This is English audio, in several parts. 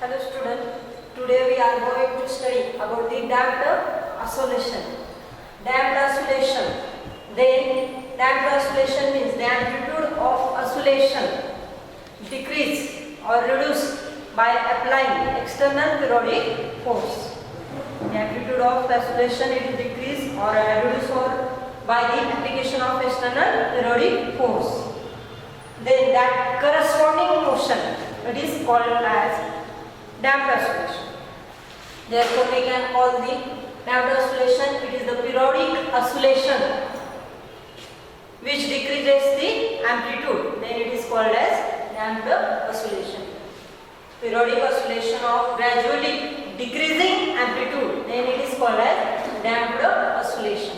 Hello student, today we are going to study about the damped oscillation. Damped oscillation. Then damped oscillation means the amplitude of oscillation decrease or reduce by applying external periodic force. The amplitude of oscillation it decrease or reduce or by the application of external periodic force. Then that corresponding motion it is called as damped oscillation. Therefore, we can call the damped oscillation, it is the periodic oscillation which decreases the amplitude. Then it is called as damped oscillation. Periodic oscillation of gradually decreasing amplitude. Then it is called as damped oscillation.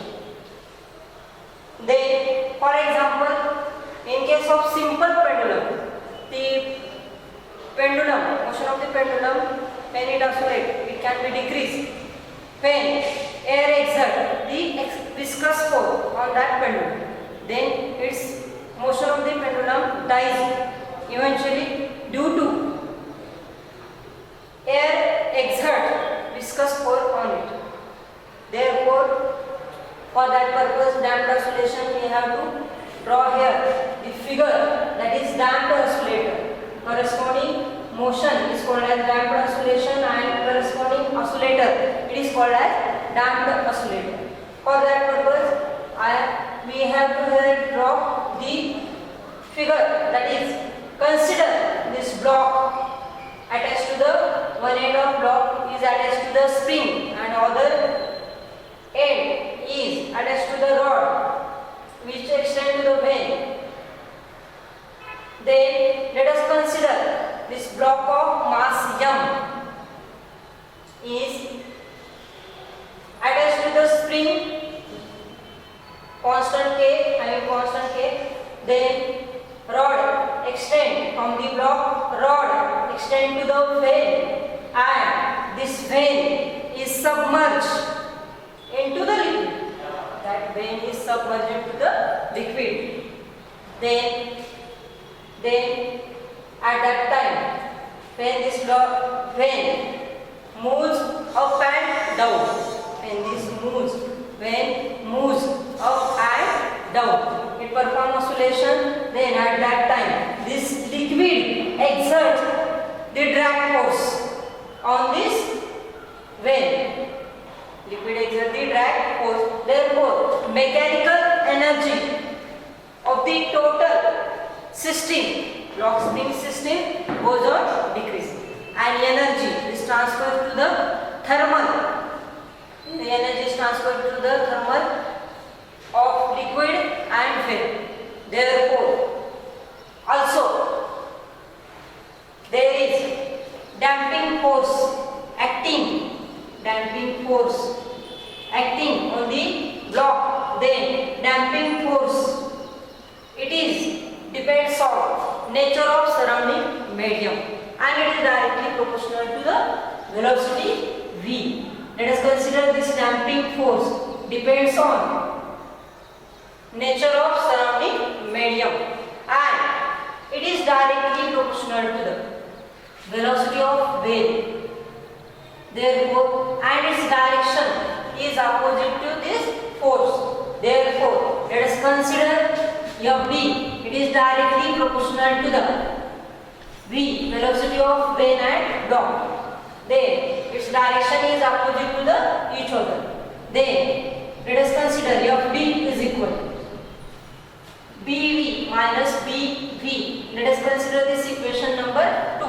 Then, for example, in case of simple pendulum, the pendulum, motion of the pendulum, when it oscillates, it can be decreased. When air exerts the viscous force on that pendulum, then its motion of the pendulum dies eventually due to air exert viscous force on it. Therefore, for that purpose, damped oscillation we have to draw here the figure that is damped oscillator. Corresponding motion is called as damped oscillation and corresponding oscillator it is called as damped oscillator. For that purpose, we have to here draw the figure, that is, consider this block attached to the one end of block is attached to the spring and other end is attached to the rod which extend to the vane. Then let us consider this block of mass m is attached to the spring constant k. Then rod extend from the block, rod extend to the vane, and this vane is submerged into the liquid. That vane is submerged into the liquid. Then at that time, when this vane moves up and down, when moves up and down, it performs oscillation. Then at that time, this liquid exerts the drag force on this vane. Liquid exerts the drag force. Therefore, mechanical energy of the total system, block spring system, goes on decreasing, and energy is transferred to the thermal. The energy is transferred to the thermal of liquid and vane. Therefore, also there is damping force acting on the block. Then damping force it is depends on nature of surrounding medium and it is directly proportional to the velocity v. Let us consider this damping force depends on nature of surrounding medium and it is directly proportional to the velocity of wave. Therefore, and its direction is opposite to this force. Therefore, let us consider Fb. It is directly proportional to the v, velocity of vane and block. Then its direction is opposite to the each other. Then let us consider Fb is equal to Bv minus Bv. Let us consider this equation number 2,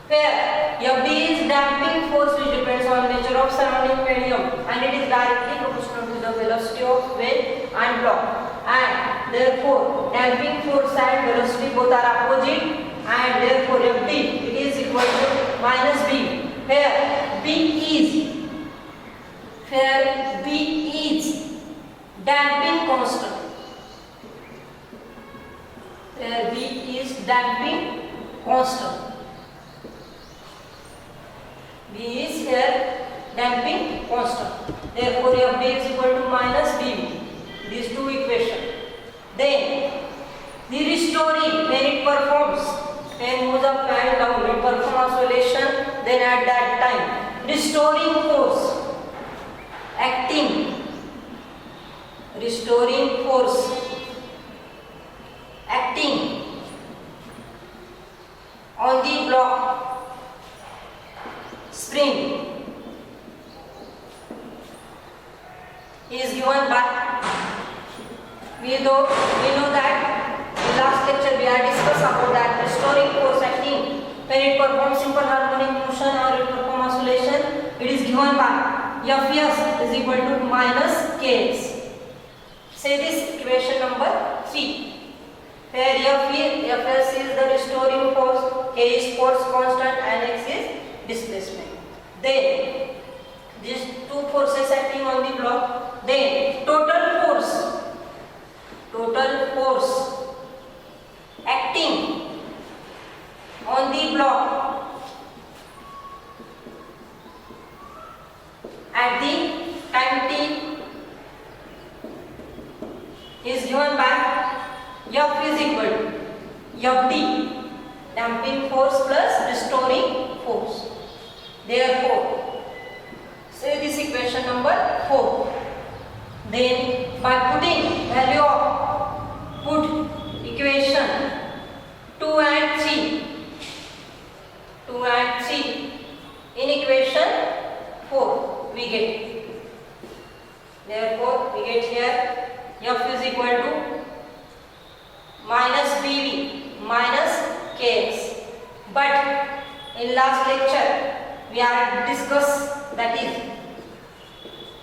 where Fb is damping force which depends on nature of surrounding medium and it is directly proportional to the velocity of vane and block. And therefore, damping force and velocity both are opposite, and therefore Fb it is equal to minus B, where B is damping constant. Where B is damping constant. B is here damping constant. Therefore, Fb is equal to minus Bv. These two equations. Then the restoring when it performs, when moves the fan down, we perform oscillation, then at that time restoring force acting, restoring force acting on the block spring is given by, we know that in last lecture we had discussed about that restoring force acting when it performs simple harmonic motion or it performs oscillation, it is given by Fs is equal to minus Kx. Say this equation number 3. Here Fs is the restoring force, K is force constant and X is displacement. Then these two forces acting on the block, then total force acting on the block at the time t is given by F is equal to Fd, damping force plus restoring force. Therefore, say this equation number 4. Then by putting value of, put equation 2 and 3 in equation 4 we get. Therefore, we get here F is equal to minus Bv minus Kx. But in last lecture we had discussed that is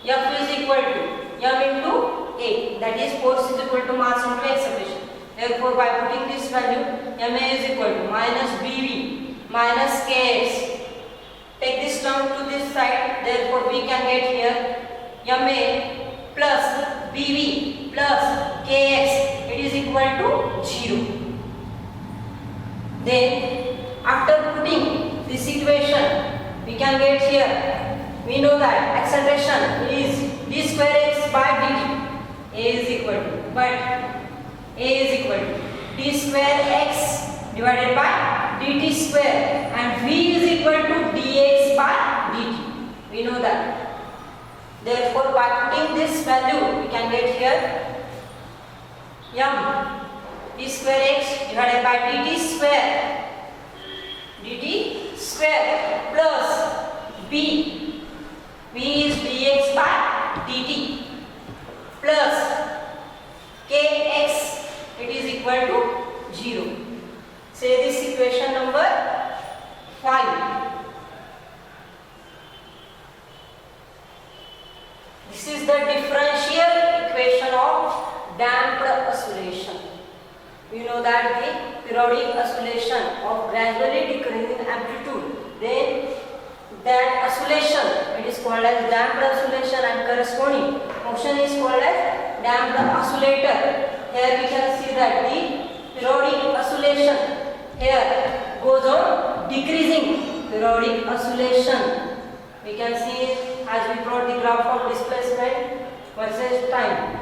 F is equal to M into A, that is force is equal to mass into acceleration. Therefore, by putting this value Ma is equal to minus Bv minus Kx. Take this term to this side, therefore we can get here Ma plus Bv plus Kx, it is equal to 0. Then after putting this equation we can get here, we know that acceleration is d square x by dt. A is equal to d square x divided by dt square and v is equal to dx by dt. We know that. Therefore, by putting this value we can get here m d square x divided by dt square plus b is dx by dt plus kx, it is equal to 0. Say this equation number 5. This is the differential equation of damped oscillation. We know that the periodic oscillation of gradually decreasing amplitude, then that oscillation, it is called as damped oscillation and corresponding motion is called as damped oscillator. Here we can see that the periodic oscillation here goes on decreasing periodic oscillation. We can see as we plot the graph of displacement versus time.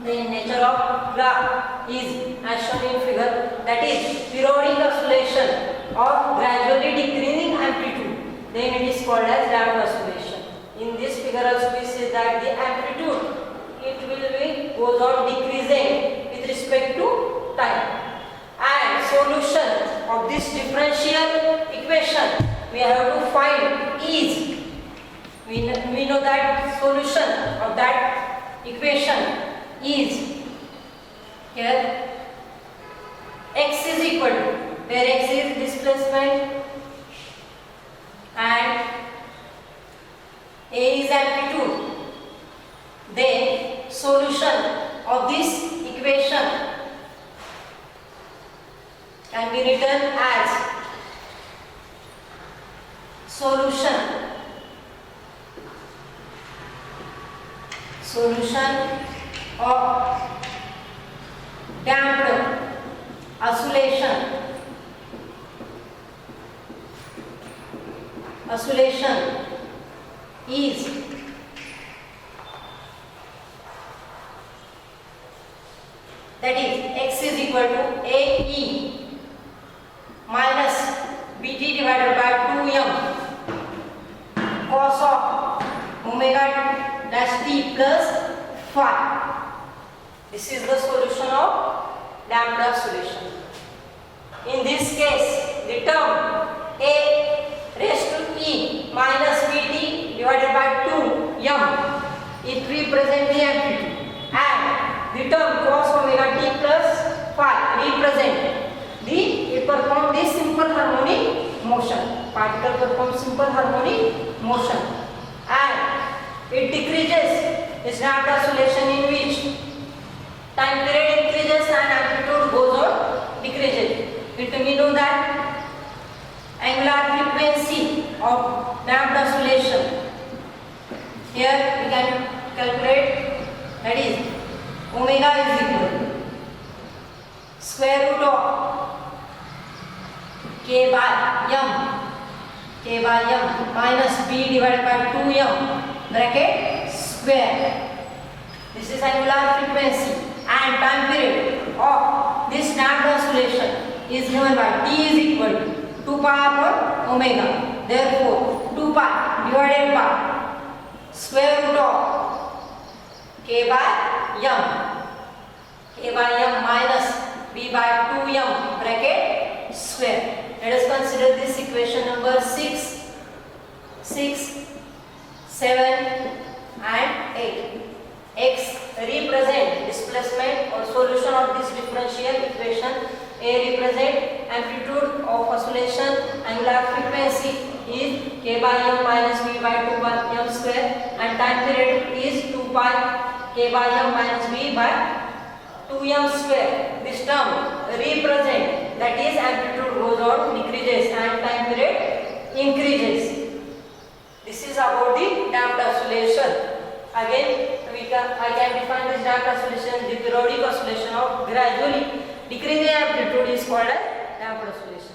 The nature of graph is as shown in figure, that is periodic oscillation of gradually decreasing amplitude. Then it is called as damped oscillation. In this figure also we see that the amplitude, it will be goes on decreasing with respect to time. And solution of this differential equation we have to find is, we know that solution of that equation is here x is equal to, where x is displacement and a is amplitude. Then solution of this equation can be written as solution of damped oscillation is that is x is equal to AE minus Pt divided by 2m cos of omega dash t plus phi. This is the solution of damped oscillation. In this case, the term a raised to e minus Pt divided by 2m, it represents the amplitude, and the term cos omega t plus phi represent it performs the simple harmonic motion. Particle performs simple harmonic motion, and it decreases its damped oscillation in which time period increases and amplitude goes on decreases. It we know that angular frequency of damped oscillation. Here we can calculate, that is omega is equal to square root of k by m minus b divided by 2m bracket square. This is angular frequency, and time period of this damped oscillation is given by t is equal to 2 pi upon omega. Therefore 2 pi divided by square root of k by m minus b by 2m bracket square. Let us consider this equation number 6, 7 and 8. X represent displacement or solution of this differential equation. A represent amplitude of oscillation. Angular frequency is k by m minus b by 2 by m square, and time period is 2 pi k by m minus b by 2m square. This term represent, that is amplitude goes on decreases and time period increases. This is about the damped oscillation. Again I can define this damped oscillation. The periodic oscillation of gradually decreasing amplitude is called as damped oscillation.